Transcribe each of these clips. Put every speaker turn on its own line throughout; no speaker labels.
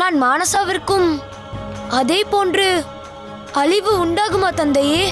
நான் மானசாவிற்கும் அதே போன்று அழிவு உண்டாகுமா தந்தையே?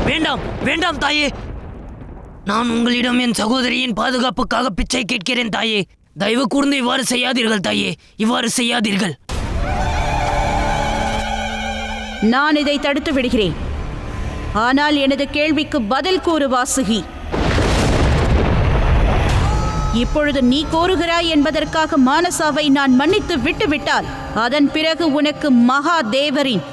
வேண்டாம் வேண்டாம் தாயே, நான் உங்களிடம் என் சகோதரியின் பாதுகாப்புக்காக பிச்சை கேட்கிறேன் தாயே. தயவு கூர்ந்து இவ்வாறு செய்யாதீர்கள் தாயே, இவ்வாறு செய்யாதீர்கள்.
நான் இதை தடுத்து விடுகிறேன். ஆனால் எனது கேள்விக்கு பதில் கூறு வாசுகி. இப்பொழுது நீ கோருகிறாய் என்பதற்காக மானசாவை நான் மன்னித்து விட்டுவிட்டால் அதன் பிறகு உனக்கு மகாதேவரின்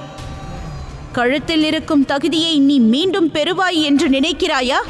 கழுத்தில் இருக்கும் தகுதியை நீ மீண்டும் பெறுவாய் என்று நினைக்கிறாயா?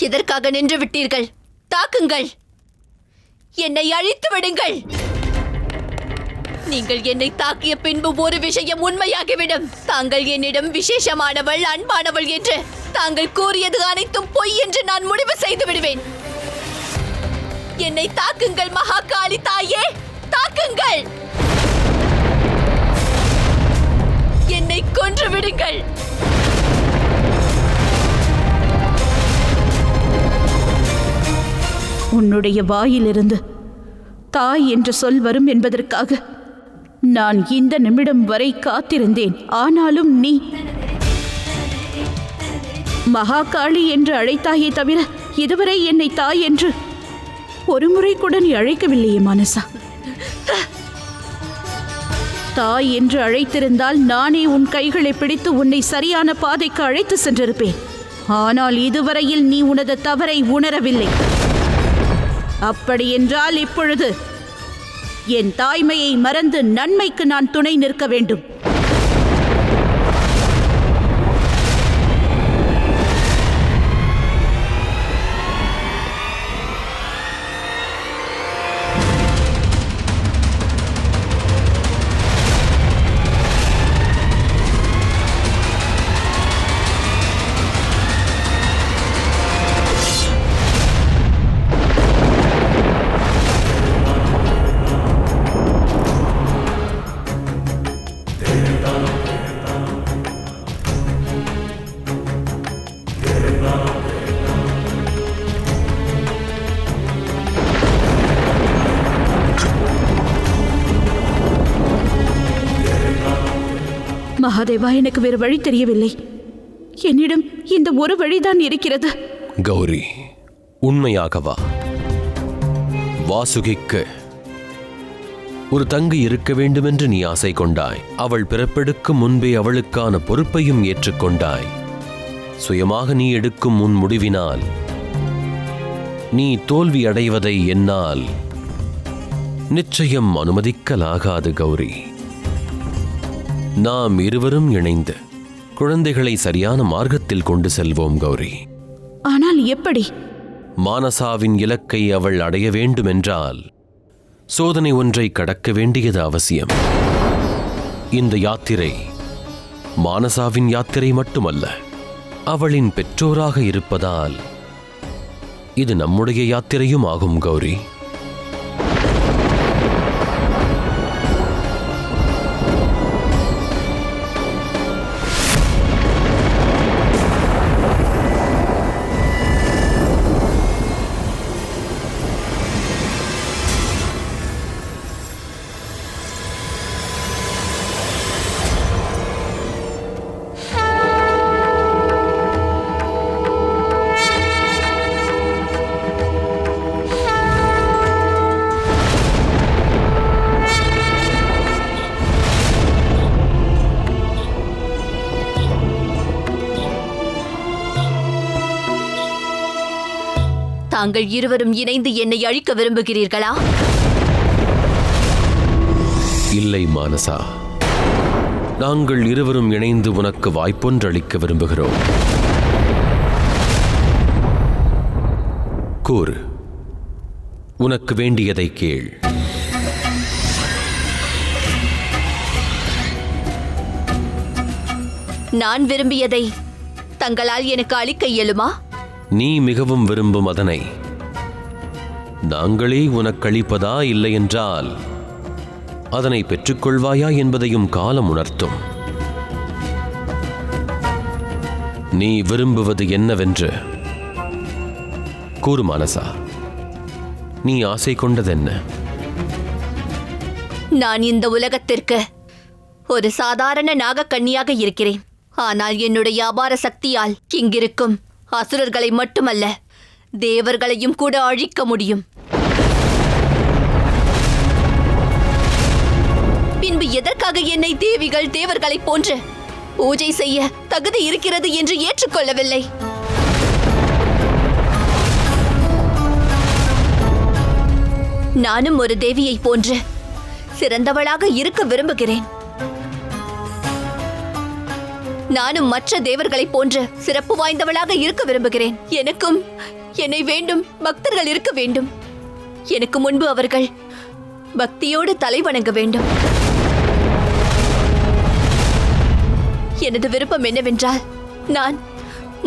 எதற்காக நின்று விட்டீர்கள்? தாக்குங்கள், என்னை அழித்து விடுங்கள். நீங்கள் என்னை தாக்கிய பின்பு ஒரு விஷயம் உண்மையாகிவிடும். தாங்கள் என்னிடம் விசேஷமானவள், அன்பானவள் என்று தாங்கள் கூறியது அனைத்தும் பொய் என்று நான் முடிவு செய்து விடுவேன். என்னை தாக்குங்கள் மகாகாளி தாயே, தாக்குங்கள். என்னை கொன்று விடுங்கள்.
உன்னுடைய வாயிலிருந்து தாய் என்ற சொல் வரும் என்பதற்காக நான் இந்த நிமிடம் வரை காத்திருந்தேன். ஆனாலும் நீ மகாகாளி என்று அழைத்தாயே தவிர இதுவரை என்னை தாய் என்று ஒருமுறை கூட நீ அழைக்கவில்லையே மானசா. தாய் என்று அழைத்திருந்தால் நானே உன் கைகளை பிடித்து உன்னை சரியான பாதைக்கு அழைத்து சென்றிருப்பேன். ஆனால் இதுவரையில் நீ உனது தவறை உணரவில்லை. அப்படியென்றால் இப்பொழுது என் தாய்மையை மறந்து நன்மைக்கு நான் துணை நிற்க வேண்டும். மகாதேவா, எனக்கு வேறு வழி தெரியவில்லை. என்னிடம் இந்த ஒரு வழிதான் இருக்கிறது.
கௌரி, உண்மையாகவா? வாசுகிக்கு ஒரு தங்கை இருக்க வேண்டுமென்று நீ ஆசை கொண்டாய். அவள் பிறப்பெடுக்கும் முன்பே அவளுக்கான பொறுப்பையும் ஏற்றுக்கொண்டாய். சுயமாக நீ எடுக்கும் உன் முடிவினால் நீ தோல்வி அடைவதை என்னால் நிச்சயம் அனுமதிக்கலாகாது கௌரி. நாம் இருவரும் இணைந்து குழந்தைகளை சரியான மார்க்கத்தில் கொண்டு செல்வோம் கௌரி.
ஆனால் எப்படி?
மானசாவின் இலக்கை அவள் அடைய வேண்டுமென்றால் சோதனை ஒன்றை கடக்க வேண்டியது அவசியம். இந்த யாத்திரை மானசாவின் யாத்திரை மட்டுமல்ல, அவளின் பெற்றோராக இருப்பதால் இது நம்முடைய யாத்திரையும் ஆகும் கௌரி.
தாங்கள் இருவரும் இணைந்து என்னை அழிக்க விரும்புகிறீர்களா?
இல்லை மானசா, நாங்கள் இருவரும் இணைந்து உனக்கு வாய்ப்பொன்றளிக்க விரும்புகிறோம். கூறு, உனக்கு வேண்டியதை கேள்.
நான் விரும்பியதை தங்களால் எனக்கு அளிக்க இயலுமா?
நீ மிகவும் விரும்பும் அதனை நாங்களே உனக்களிப்பதா இல்லை என்றால் அதனை பெற்றுக்கொள்வாயா என்பதையும் காலம் உணர்த்தும். நீ விரும்புவது என்னவென்று கூறு மானசா. நீ ஆசை கொண்டதென்ன?
நான் இந்த உலகத்திற்கு ஒரு சாதாரண நாகக்கன்னியாக இருக்கிறேன். ஆனால் என்னுடைய அபார சக்தியால் இங்கிருக்கும் அசுரர்களை மட்டுமல்ல, தேவர்களையும் கூட அழிக்க முடியும். பின்பு எதற்காக என்னை தேவிகள் தேவர்களைப் போன்று பூஜை செய்ய தகுதி இருக்கிறது என்று ஏற்றுக்கொள்ளவில்லை? நானும் ஒரு தேவியைப் போன்று சிறந்தவளாக இருக்க விரும்புகிறேன். நானும் மற்ற தேவர்களைப் போன்று சிறப்பு வாய்ந்தவளாக இருக்க விரும்புகிறேன். எனக்கும் என்னை வேண்டும் பக்தர்கள் இருக்க வேண்டும். எனக்கு முன்பு அவர்கள் பக்தியோடு தலை வணங்க வேண்டும். எனது விருப்பம் என்னவென்றால், நான்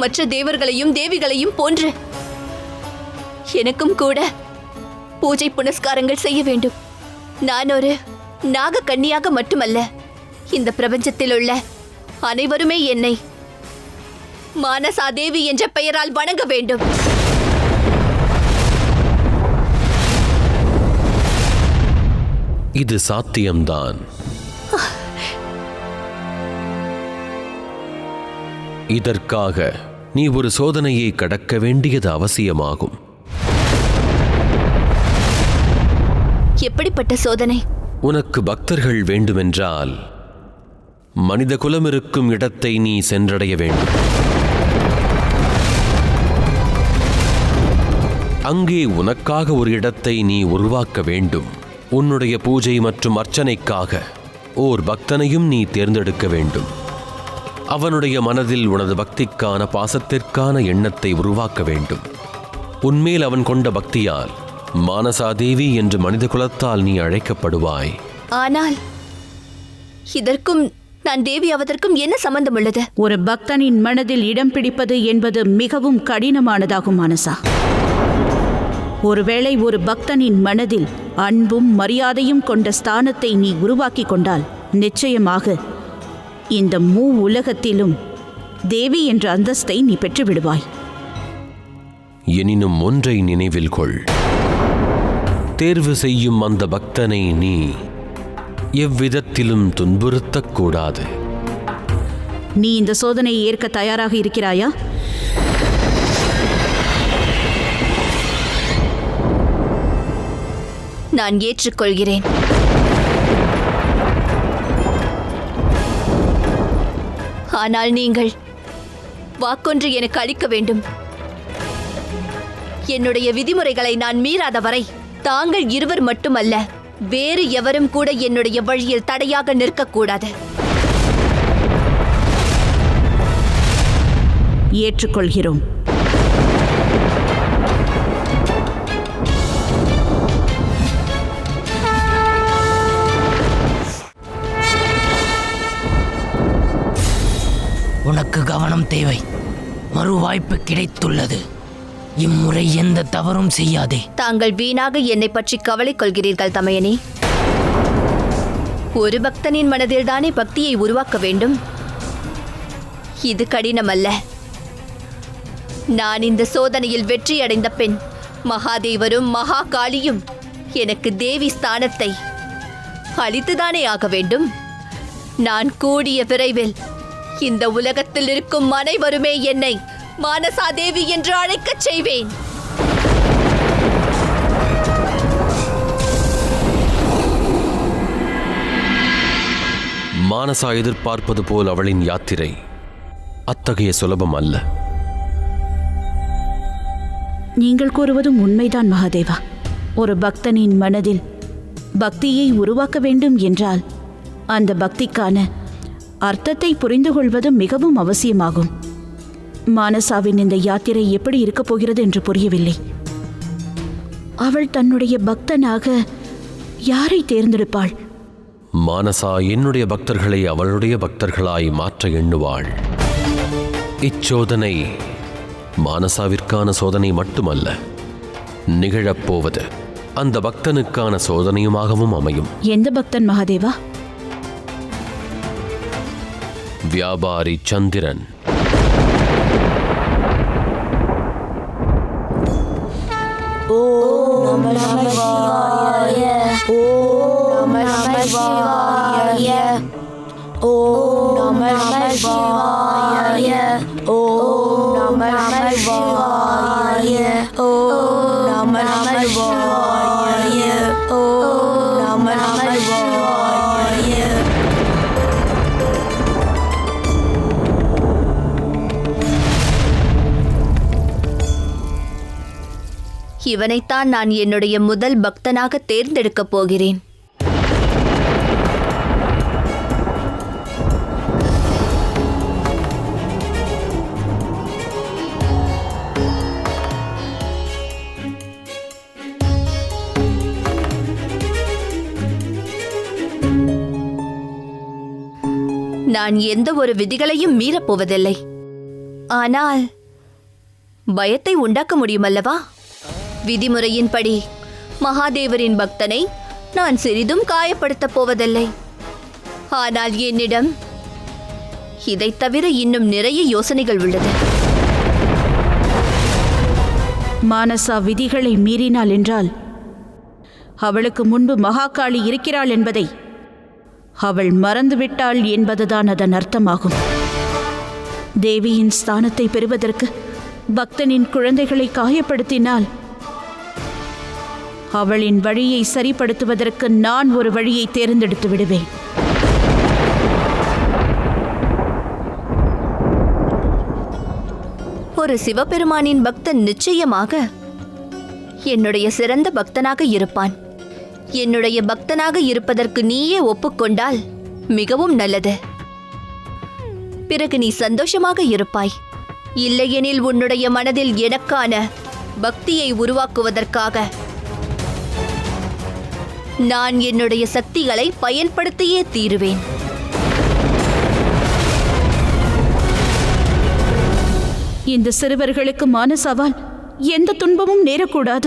மற்ற தேவர்களையும் தேவிகளையும் போன்று எனக்கும் கூட பூஜை புனஸ்காரங்கள் செய்ய வேண்டும். நான் ஒரு நாக கன்னியாக மட்டுமல்ல, இந்த பிரபஞ்சத்தில் உள்ள அனைவருமே என்னை மானசா தேவி என்ற பெயரால் வணங்க வேண்டும்.
இது சாத்தியம்தான். இதற்காக நீ ஒரு சோதனையை கடக்க வேண்டியது அவசியமாகும்.
எப்படிப்பட்ட சோதனை?
உனக்கு பக்தர்கள் வேண்டுமென்றால் மனித குலம் இருக்கும் இடத்தை நீ சென்றடைய வேண்டும். அங்கே உனக்காக ஒரு இடத்தை நீ உருவாக்க வேண்டும். உன்னுடைய பூஜை மற்றும் அர்ச்சனைக்காக ஓர் பக்தனையும் நீ தேர்ந்தெடுக்க வேண்டும். அவனுடைய மனதில் உனது பக்திக்கான பாசத்திற்கான எண்ணத்தை உருவாக்க வேண்டும். உன்மேல் அவன் கொண்ட பக்தியால் மானசாதேவி என்று மனித குலத்தால் நீ அழைக்கப்படுவாய்.
ஆனால் இதற்கும் நான் தேவி ஆவதற்கும் என்ன சம்பந்தம் உள்ளது?
ஒரு பக்தனின் மனதில் இடம் பிடிப்பது என்பது மிகவும் கடினமானதாகும் மானசா. ஒருவேளை ஒரு பக்தனின் மனதில் அன்பும் மரியாதையும் கொண்ட ஸ்தானத்தை நீ உருவாக்கி கொண்டால் நிச்சயமாக இந்த உலகத்திலும் தேவி என்ற அந்தஸ்தை நீ பெற்றுவிடுவாய்.
எனினும் ஒன்றை நினைவில் கொள். தேர்வு செய்யும் அந்த பக்தனை நீ எவ்விதத்திலும் துன்புறுத்தக்கூடாது.
நீ இந்த சோதனையை ஏற்க தயாராக இருக்கிறாயா?
நான் ஏற்றுக்கொள்கிறேன். ஆனால் நீங்கள் வாக்கொன்று எனக்கு அளிக்க வேண்டும். என்னுடைய விதிமுறைகளை நான் மீறாத வரை தாங்கள் இருவர் மட்டுமல்ல, வேறு எவரும் கூட என்னுடைய வழியில் தடையாக நிற்கக்கூடாது.
ஏற்றுக்கொள்கிறோம்.
உனக்கு கவனம் தேவை. மறு வாய்ப்பு கிடைத்துள்ளது. இம்முறை எந்த தவறும் செய்யாதே.
தாங்கள் வீணாக என்னை பற்றி கவலை கொள்கிறீர்கள் தமையனே. ஒரு பக்தனின் மனதில்தானே பக்தியை உருவாக்க வேண்டும். இது கடினமல்ல. நான் இந்த சோதனையில் வெற்றியடைந்த பின் மகாதேவரும் மகாகாளியும் எனக்கு தேவி ஸ்தானத்தை அளித்துதானே ஆக வேண்டும். நான் கூடிய விரைவில் இந்த உலகத்தில் இருக்கும் அனைவருமே என்னை மானசா தேவி என்று அழைக்கச் செய்வேன்.
மானசா எதிர்பார்ப்பது போல் அவளின் யாத்திரை அத்தகைய சுலபம் அல்ல.
நீங்கள் கூறுவதும் உண்மைதான் மகாதேவா. ஒரு பக்தனின் மனதில் பக்தியை உருவாக்க வேண்டும் என்றால் அந்த பக்திக்கான அர்த்தத்தை புரிந்து கொள்வது மிகவும் அவசியமாகும். மானசாவின் இந்த யாத்திரை எப்படி இருக்கப் போகிறது என்று புரியவில்லை. அவள் தன்னுடைய பக்தனாக யாரை தேர்ந்தெடுப்பாள்?
மானசா என்னுடைய பக்தர்களை அவளுடைய பக்தர்களாய் மாற்ற எண்ணுவாள். இச்சோதனை மானசாவிற்கான சோதனை மட்டுமல்ல, நிகழப்போவது அந்த பக்தனுக்கான சோதனையுமாகவும் அமையும்.
எந்த பக்தன் மகாதேவா?
வியாபாரி சந்திரன்.
இவனைத்தான் நான் என்னுடைய முதல் பக்தனாக தேர்ந்தெடுக்கப் போகிறேன். நான் எந்த ஒரு விதிகளையும் மீறப்போவதில்லை. ஆனால் பயத்தை உண்டாக்க முடியுமல்லவா? விதிமுறையின்படி மகாதேவரின் பக்தனை நான் சிறிதும் காயப்படுத்தப் போவதில்லை. ஆனால் என்னிடம் இதைத் தவிர இன்னும் நிறைய யோசனைகள் உள்ளது.
மானசா விதிகளை மீறினாள் என்றால் அவளுக்கு முன்பு மகாகாளி இருக்கிறாள் என்பதை அவள் மறந்துவிட்டாள் என்பதுதான் அதன் அர்த்தமாகும். தேவியின் ஸ்தானத்தை பெறுவதற்கு பக்தனின் குழந்தைகளை காயப்படுத்தினால் அவளின் வழியை சரிப்படுத்துவதற்கு நான் ஒரு வழியை தேர்ந்தெடுத்து விடுவேன்.
ஒரு சிவபெருமானின் பக்தன் நிச்சயமாக என்னுடைய சிறந்த பக்தனாக இருப்பான். என்னுடைய பக்தனாக இருப்பதற்கு நீயே ஒப்புக்கொண்டால் மிகவும் நல்லது. பிறகு நீ சந்தோஷமாக இருப்பாய். இல்லையெனில் உன்னுடைய மனதில் எனக்கான பக்தியை உருவாக்குவதற்காக நான் என்னுடைய சக்திகளை பயன்படுத்தியே தீருவேன்.
இந்த சிறுவர்களுக்கு மானசாவால் எந்த துன்பமும் நேரக்கூடாது.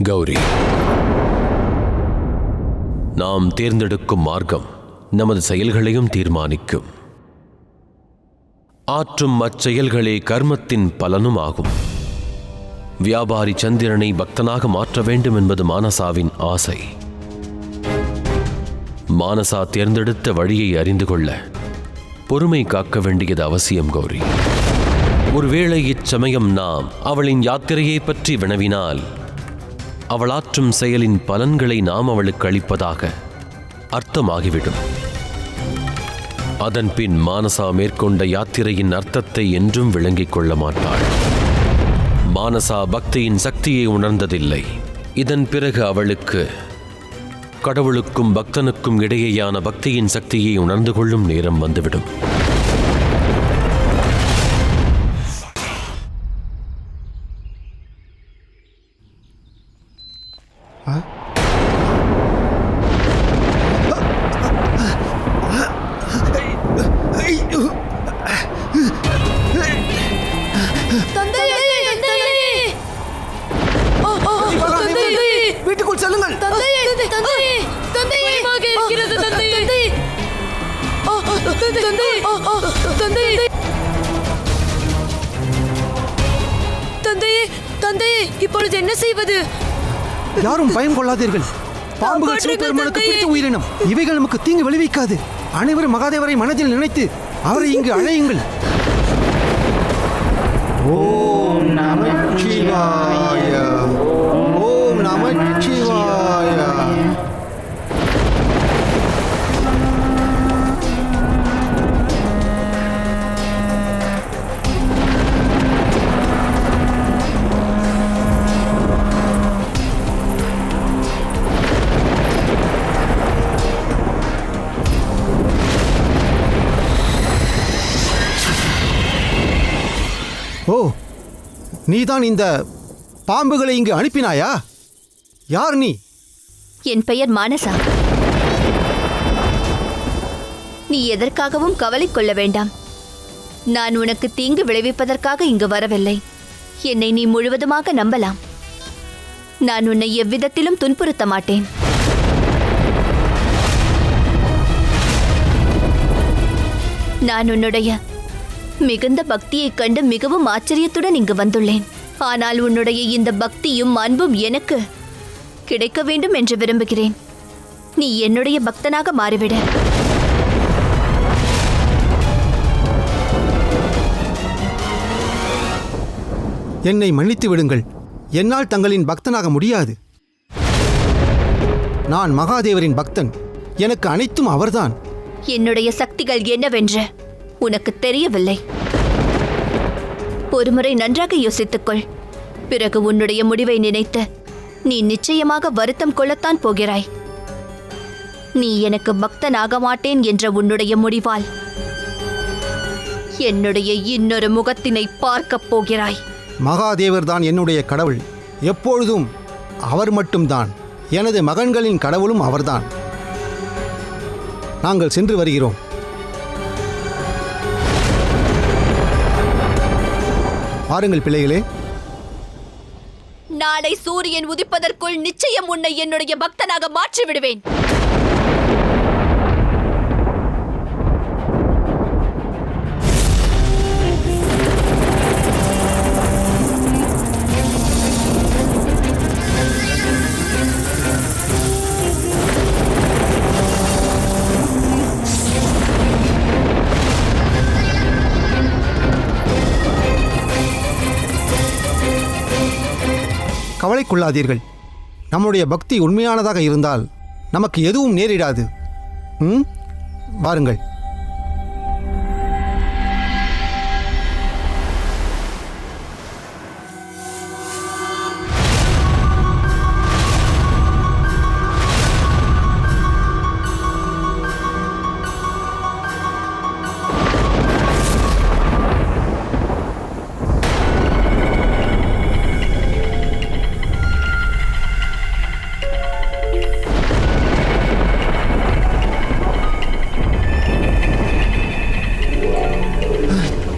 கௌரி, நாம் தேர்ந்தெடுக்கும் மார்க்கம் நமது செயல்களையும் தீர்மானிக்கும். ஆற்றும் அச்செயல்களே கர்மத்தின் பலனும் ஆகும். வியாபாரி சந்திரனை பக்தனாக மாற்ற வேண்டும் என்பது மானசாவின் ஆசை. மானசா தேர்ந்தெடுத்த வழியை அறிந்து கொள்ள பொறுமை காக்க வேண்டியது அவசியம் கௌரி. ஒருவேளை இச்சமயம் நாம் அவளின் யாத்திரையை பற்றி வினவினால் அவள் ஆற்றும் செயலின் பலன்களை நாம் அவளுக்கு அளிப்பதாக அர்த்தமாகிவிடும். அதன்பின் மானசா மேற்கொண்ட யாத்திரையின் அர்த்தத்தை என்றும் விளங்கிக் கொள்ள மாட்டாள். மானசா பக்தியின் சக்தியை உணர்ந்ததில்லை. இதன் பிறகு அவளுக்கு கடவுளுக்கும் பக்தனுக்கும் இடையேயான பக்தியின் சக்தியை உணர்ந்து கொள்ளும் நேரம் வந்துவிடும்.
தந்தையே, தந்தையே, இப்பொழுது என்ன செய்வது?
யாரும் பயம் கொள்ளாதீர்கள். பாம்புகள் சிவபெருமானுக்கு பிடித்த உயிரினம். இவைகள் நமக்கு தீங்கு விளைவிக்காது. அனைவரும் மகாதேவரை மனதில் நினைத்து அவரை இங்கு அழையுங்கள். ஓம் நமச்சிவாய, ஓம் நமச்சிவாய. ஓ, நீதான் இந்த பாம்புகளை இங்கு அனுப்பினாயா? யார் நீ?
என் பெயர் மானசா. நீ எதற்காகவும் கவலை கொள்ள வேண்டாம். நான் உனக்கு தீங்கு விளைவிப்பதற்காக இங்கு வரவில்லை. என்னை நீ முழுவதுமாக நம்பலாம். நான் உன்னை எவ்விதத்திலும் துன்புறுத்த மாட்டேன். நான் உன்னுடைய மிகுந்த பக்தியைக் கண்டு மிகவும் ஆச்சரியத்துடன் இங்கு வந்துள்ளேன். ஆனால் உன்னுடைய இந்த பக்தியும் அன்பும் எனக்கு கிடைக்க வேண்டும் என்று விரும்புகிறேன். நீ என்னுடைய பக்தனாக மாறிவிட.
என்னை மன்னித்து விடுங்கள். என்னால் தங்களின் பக்தனாக முடியாது. நான் மகாதேவரின் பக்தன். எனக்கு அனைத்தும் அவர்தான்.
என்னுடைய சக்திகள் என்னவென்று உனக்கு தெரியவில்லை. ஒருமுறை நன்றாக யோசித்துக்கொள். பிறகு உன்னுடைய முடிவை நினைத்து நீ நிச்சயமாக வருத்தம் கொள்ளத்தான் போகிறாய். நீ எனக்கு பக்தனாக மாட்டேன் என்ற உன்னுடைய முடிவால் என்னுடைய இன்னொரு முகத்தினை பார்க்கப் போகிறாய்.
மகாதேவர் தான் என்னுடைய கடவுள். எப்பொழுதும் அவர் மட்டும்தான். எனது மகன்களின் கடவுளும் அவர்தான். நாங்கள் சென்று வருகிறோம். பாருங்கள் பிள்ளைகளே,
நாளை சூரியன் உதிப்பதற்குள் நிச்சயம் உன்னை என்னுடைய பக்தனாக மாற்றி விடுவேன்.
கவலை கொள்ளாதீர்கள். நம்முடைய பக்தி உண்மையானதாக இருந்தால் நமக்கு எதுவும் நேரிடாது. வாருங்கள்.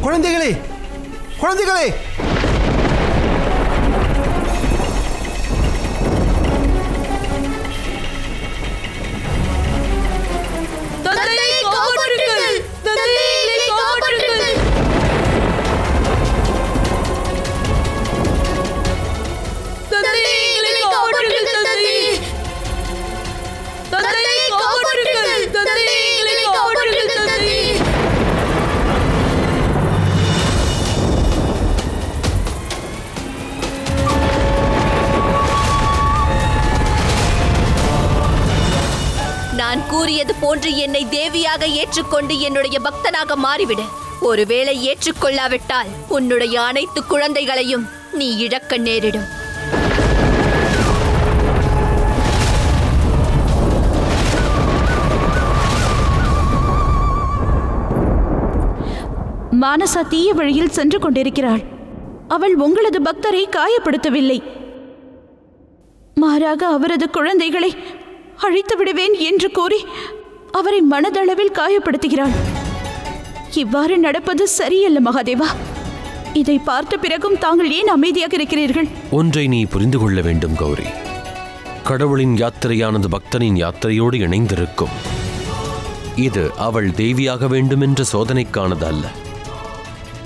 குழந்தைகளே, குழந்தைகளே,
நான் கூறியது போன்று என்னை தேவியாக ஏற்றுக்கொண்டு என்னுடைய பக்தனாக மாறிவிடு. ஒருவேளை ஏற்றுக்கொள்ளாவிட்டால் உன்னுடைய அனைத்து குழந்தைகளையும் நீ இழக்க நேரிடும்.
மானசா தீய வழியில் சென்று கொண்டிருக்கிறாள். அவள் உங்களது பக்தரை காயப்படுத்தவில்லை. மாறாக அவரது குழந்தைகளை அழித்து விடுவேன் என்று கூறி அவரை மனதளவில் காயப்படுத்துகிறாள். இவ்வாறு நடப்பது சரியல்ல மகாதேவா. இதை பார்த்த பிறகும் தாங்கள் ஏன் அமைதியாக இருக்கிறீர்கள்?
ஒன்றை நீ புரிந்து கொள்ள வேண்டும் கௌரி. கடவுளின் யாத்திரையானது பக்தனின் யாத்திரையோடு இணைந்திருக்கும். இது அவள் தேவியாக வேண்டுமென்ற சோதனைக்கானதல்ல.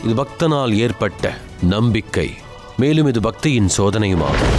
இது பக்தனால் ஏற்பட்ட நம்பிக்கை, மேலும் இது பக்தியின் சோதனையுமாகும்.